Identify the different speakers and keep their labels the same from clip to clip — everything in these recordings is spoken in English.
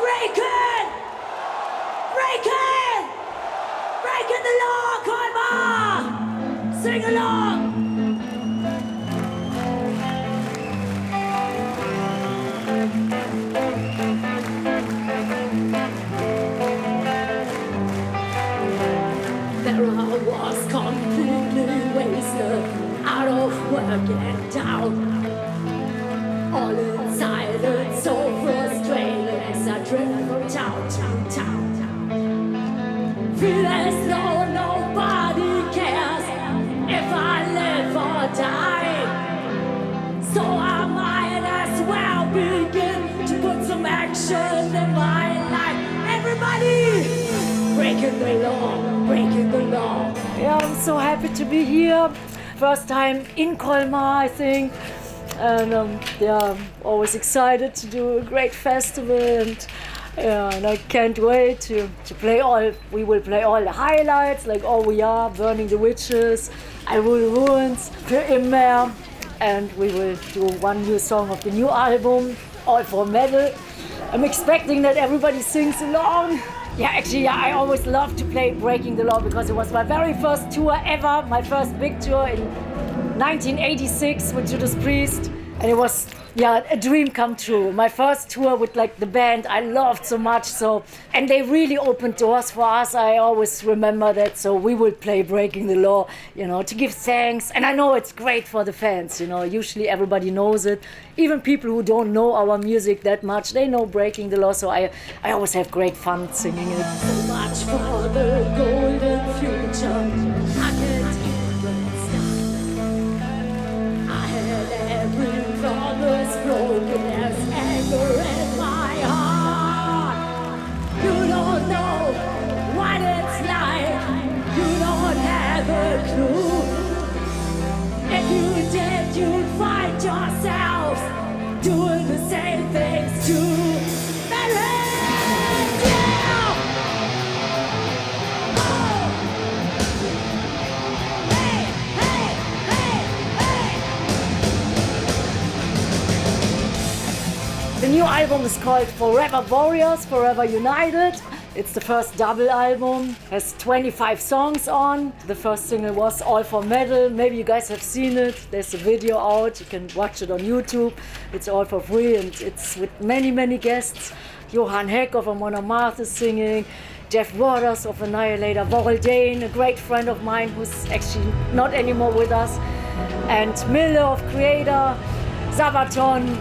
Speaker 1: Breaking! Breaking! Breaking the law, Colmar! Sing along! There I was completely wasted, out of work and down. All inside and so frustrated as I drift from town to town. Feel as though nobody cares if I live or die. So I might as well begin to put some action in my life. Everybody! Breaking the law, breaking the law. Yeah, I'm so happy to be here. First time in Colmar, I think. And I'm always excited to do a great festival, and I can't wait to play we will play all the highlights, like All We Are, Burning the Witches, I Will Ruins, Immer, and we will do one new song of the new album, All for Metal. I'm expecting that everybody sings along. Yeah, actually, I always loved to play Breaking the Law because it was my very first tour ever, my first big tour in 1986 with Judas Priest, and it was a dream come true. My first tour with like the band I loved so much, and they really opened doors for us. I always remember that, so we will play Breaking the Law, to give thanks. And I know it's great for the fans, usually everybody knows it. Even people who don't know our music that much, they know Breaking the Law, so I always have great fun singing it. So much for the golden future. I can't even stop. I had every promise broken as anger in my heart. You don't know what it's like. You don't have a clue. If you did, you'd find yourselves doing the same things too. The new album is called Forever Warriors, Forever United. It's the first double album, has 25 songs on. The first single was All for Metal. Maybe you guys have seen it. There's a video out, you can watch it on YouTube. It's all for free and it's with many, many guests. Johan Heck of Amon Amarth is singing, Jeff Waters of Annihilator, Warrell Dane, a great friend of mine who's actually not anymore with us, and Miller of Creator, Sabaton,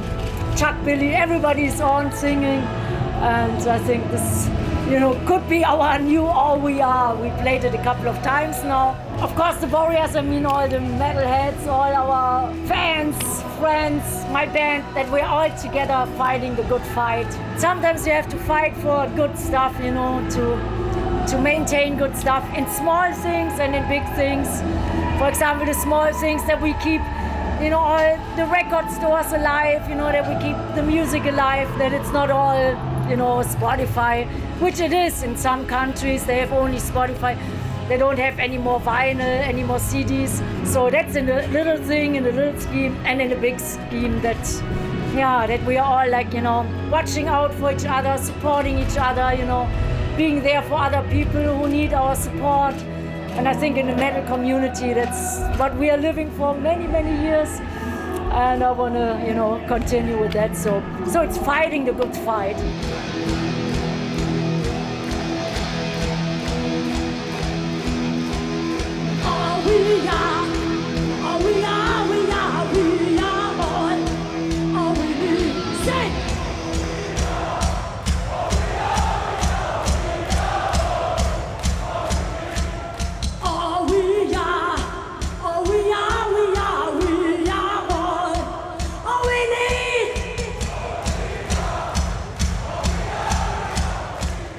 Speaker 1: Chuck Billy, everybody's on singing, and I think this, could be our new All We Are. We played it a couple of times now. Of course, the Warriors, all the metalheads, all our fans, friends, my band, that we're all together fighting the good fight. Sometimes you have to fight for good stuff, to maintain good stuff in small things and in big things. For example, the small things that we keep all the record stores alive, that we keep the music alive, that it's not all, Spotify, which it is in some countries. They have only Spotify. They don't have any more vinyl, any more CDs. So that's in a little thing, in a little scheme, and in a big scheme that we are all watching out for each other, supporting each other, being there for other people who need our support. And I think in the metal community, that's what we are living for many, many years. And I want to, continue with that. So it's fighting the good fight. All we are, all we are, we are all we need. Sing!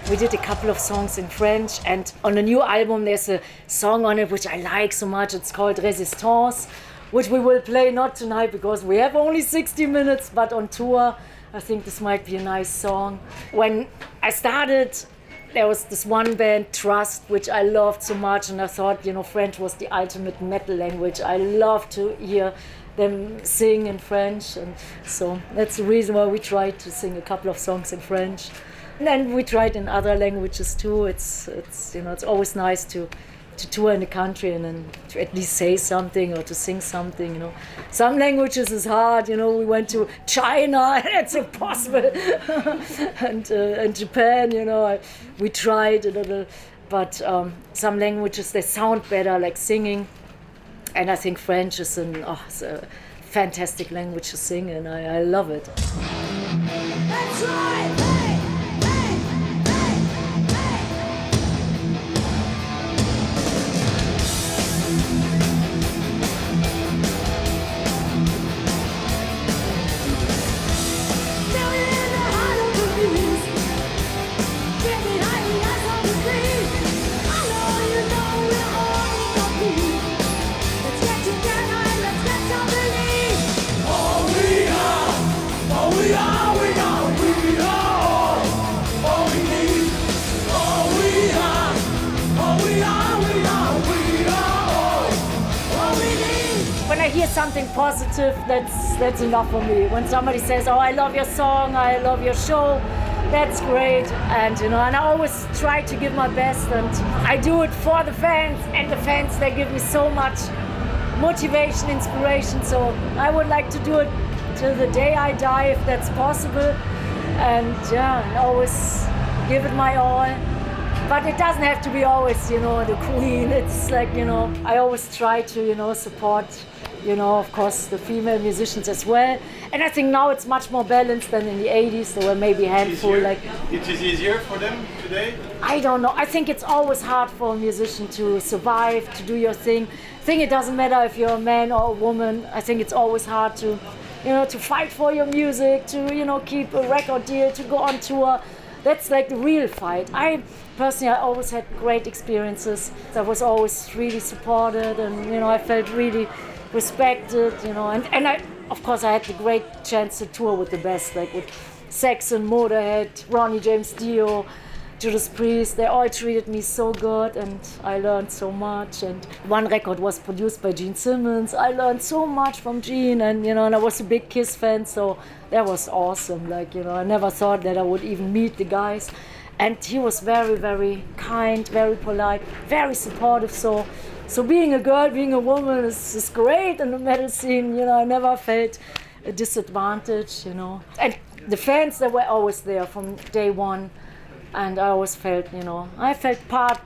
Speaker 1: We did a couple of songs in French, and on the new album there's a song on it which I like so much. It's called Resistance, which we will play not tonight because we have only 60 minutes, but on tour I think this might be a nice song. When I started, there was this one band, Trust, which I loved so much, and I thought, French was the ultimate metal language. I love to hear them sing in French, and so that's the reason why we tried to sing a couple of songs in French. And we tried in other languages too. It's always nice to tour in the country and then to at least say something or to sing something. Some languages is hard. We went to China, it's impossible, and Japan. We tried a little, but some languages they sound better, like singing. And I think French is it's a fantastic language to sing, and I love it. That's right. When I hear something positive, that's enough for me. When somebody says, "Oh, I love your song, I love your show," that's great. And and I always try to give my best, and I do it for the fans. And the fans, they give me so much motivation, inspiration. So I would like to do it till the day I die, if that's possible. And always give it my all. But it doesn't have to be always, the queen. It's like, I always try to, support, of course, the female musicians as well. And I think now it's much more balanced than in the 80s. There were maybe a handful.
Speaker 2: It is easier for them today?
Speaker 1: I don't know. I think it's always hard for a musician to survive, to do your thing. I think it doesn't matter if you're a man or a woman. I think it's always hard to, to fight for your music, to, keep a record deal, to go on tour. That's like the real fight. I always had great experiences. I was always really supported, and I felt really respected. And I, of course, I had the great chance to tour with the best, like with Saxon, Motorhead, Ronnie James Dio, Judas Priest. They all treated me so good, and I learned so much. And one record was produced by Gene Simmons. I learned so much from Gene, and and I was a big Kiss fan, so that was awesome. I never thought that I would even meet the guys. And he was very, very kind, very polite, very supportive. So being a girl, being a woman is great in the metal scene. I never felt a disadvantage, And the fans, they were always there from day one. And I always felt, I felt a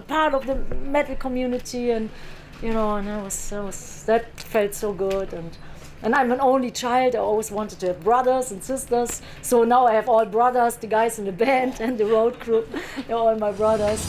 Speaker 1: part of the metal community. And, and that felt so good. And I'm an only child. I always wanted to have brothers and sisters. So now I have all brothers, the guys in the band and the road group. They're all my brothers.